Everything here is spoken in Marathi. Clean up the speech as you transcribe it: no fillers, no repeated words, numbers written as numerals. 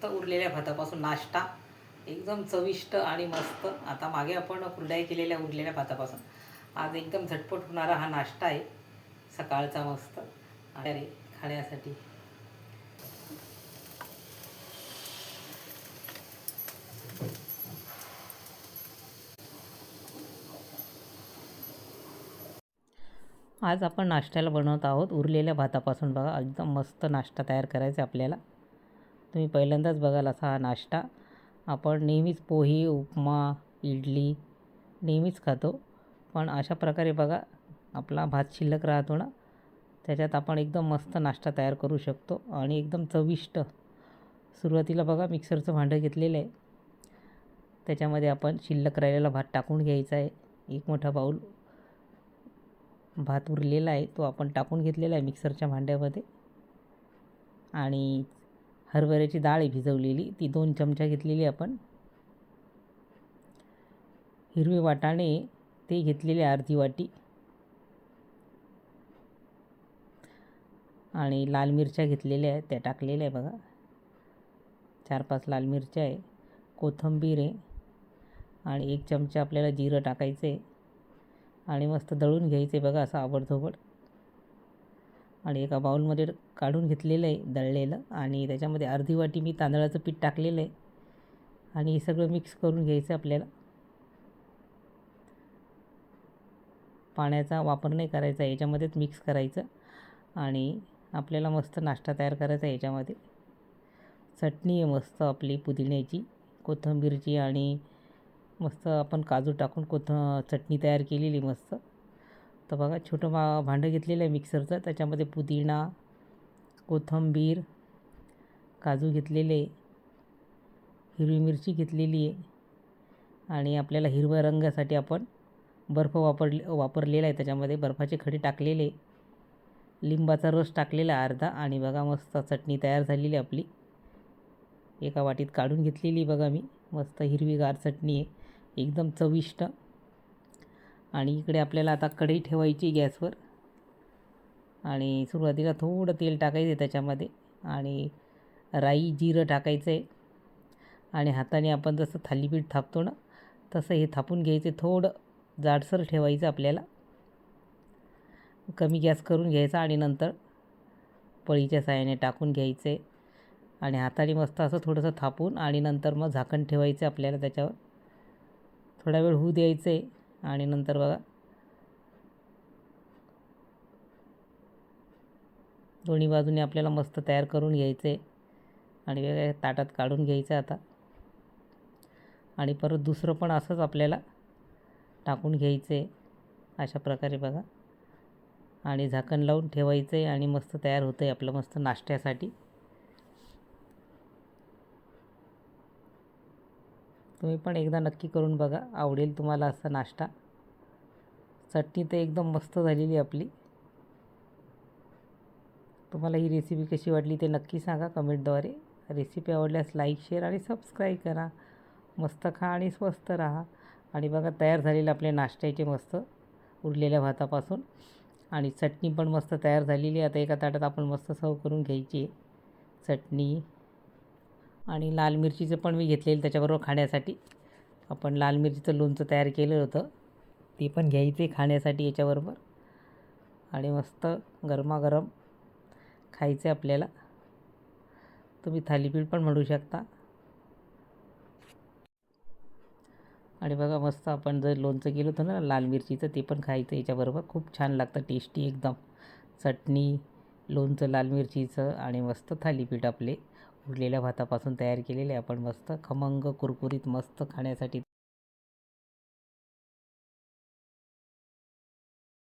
मस्त उरलेल्या भातापासून नाश्ता एकदम चविष्ट आणि मस्त. आता मागे आपण कुरडया केलेल्या उरलेल्या भातापासून आज एकदम झटपट होणारा हा नाश्ता आहे सकाळचा मस्त आणि खाण्यासाठी. आज आपण नाश्त्याला बनवत आहोत उरलेल्या भातापासून. बघा एकदम मस्त नाश्ता तयार करायचा आपल्याला. तुम्ही पहिल्यांदाच बघाल असा हा नाश्ता. आपण नेहमीच पोहे, उपमा, इडली नेहमीच खातो, पण अशा प्रकारे बघा आपला भात शिल्लक राहतो ना, त्याच्यात आपण एकदम मस्त नाश्ता तयार करू शकतो आणि एकदम चविष्ट. सुरुवातीला बघा मिक्सरचं भांडं घेतलेलं आहे, त्याच्यामध्ये आपण शिल्लक राहिलेला भात टाकून घ्यायचा आहे. एक मोठा बाऊल भात उरलेला आहे तो आपण टाकून घेतलेला आहे मिक्सरच्या भांड्यामध्ये. आणि हरभऱ्याची डाळ आहे भिजवलेली, ती 2 चमचा घेतलेली आपण. हिरवे वाटाणे ते घेतलेले अर्धी वाटी. आणि लाल मिरच्या घेतलेल्या आहेत त्या टाकलेल्या आहे बघा, 4-5 लाल मिरच्या आहे. कोथिंबीर आहे आणि 1 चमचा आपल्याला जिरं टाकायचं आहे आणि मस्त दळून घ्यायचं आहे बघा असं आबडधोबड. आणि एका बाउलमध्ये काढून घेतलेलं आहे दळलेलं आणि त्याच्यामध्ये अर्धी वाटी मी तांदळाचं पीठ टाकलेलं आहे आणि हे सगळं मिक्स करून घ्यायचं आपल्याला. पाण्याचा वापर नाही करायचा, याच्यामध्येच मिक्स करायचं आणि आपल्याला मस्त नाश्ता तयार करायचा आहे. याच्यामध्ये चटणी आहे मस्त आपली पुदिन्याची, कोथिंबीरची आणि मस्त आपण काजू टाकून चटणी तयार केलेली मस्त. तर बघा छोटं भांडं घेतलेलं आहे मिक्सरचं, त्याच्यामध्ये पुदिना, कोथिंबीर, काजू घेतलेले, हिरवी मिरची घेतलेली आहे आणि आपल्याला हिरव्या रंगासाठी आपण बर्फ वापरलेला आहे. त्याच्यामध्ये बर्फाचे खडे टाकलेले, लिंबाचा रस टाकलेला अर्धा आणि बघा मस्त चटणी तयार झालेली आपली. एका वाटीत काढून घेतलेली बघा मी, मस्त हिरवीगार चटणी आहे एकदम चविष्ट. आणि इकडे आपल्याला आता कढई ठेवायची गॅसवर आणि सुरुवातीला थोडं तेल टाकायचं आहे त्याच्यामध्ये आणि राई जिरं टाकायचं आहे आणि हाताने आपण जसं थालीपीठ थापतो ना तसं हे थापून घ्यायचे. थोडं जाडसर ठेवायचं आपल्याला, कमी गॅस करून घ्यायचा आणि नंतर पळीच्या साहाय्याने टाकून घ्यायचे आणि हाताने मस्त असं थोडंसं थापून आणि नंतर मग झाकण ठेवायचं आपल्याला. त्याच्यावर थोडा वेळ होऊ द्यायचं आहे आणि नंतर बघा दोन्ही बाजूने आपल्याला मस्त तयार करून घ्यायचं आहे आणि वेगळ्या ताटात काढून घ्यायचं आता. आणि परत दुसरं पण असंच आपल्याला टाकून घ्यायचं आहे अशा प्रकारे बघा आणि झाकण लावून ठेवायचं आहे आणि मस्त तयार होतं आहे आपलं मस्त नाश्त्यासाठी. तुम्ही पण एकदा नक्की करून बघा, आवडेल तुम्हाला असा नाश्ता. चटणी तर एकदम मस्त झालेली आपली. तुम्हाला ही रेसिपी कशी वाटली ते नक्की सांगा कमेंटद्वारे. रेसिपी आवडल्यास लाईक, शेअर आणि सबस्क्राईब करा. मस्त खा आणि स्वस्त राहा. आणि बघा तयार झालेले आपले नाश्त्याचे मस्त उरलेल्या भातापासून आणि चटणी पण मस्त तयार झालेली. आता एका ताटात आपण मस्त सर्व करून घ्यायची चटणी. आणि लाल मिरचीचं पण मी घेतलेलं त्याच्याबरोबर खाण्यासाठी. आपण लाल मिरचीचं लोणचं तयार केलं होतं, ते पण घ्यायचे खाण्यासाठी याच्याबरोबर आणि मस्त गरमागरम खायचे आपल्याला. तुम्ही थालीपीठ पण म्हणू शकता. आणि बघा मस्त आपण जर लोणचं केलं होतं ना लाल मिरचीचं, ते पण खायचं याच्याबरोबर. खूप छान लागतं, टेस्टी एकदम. चटणी, लोणचं लाल मिरचीचं आणि मस्त थालीपीठ आपले उरलेल्या भातापासून तयार केलेले आपण मस्त खमंग कुरकुरीत मस्त खाण्यासाठी.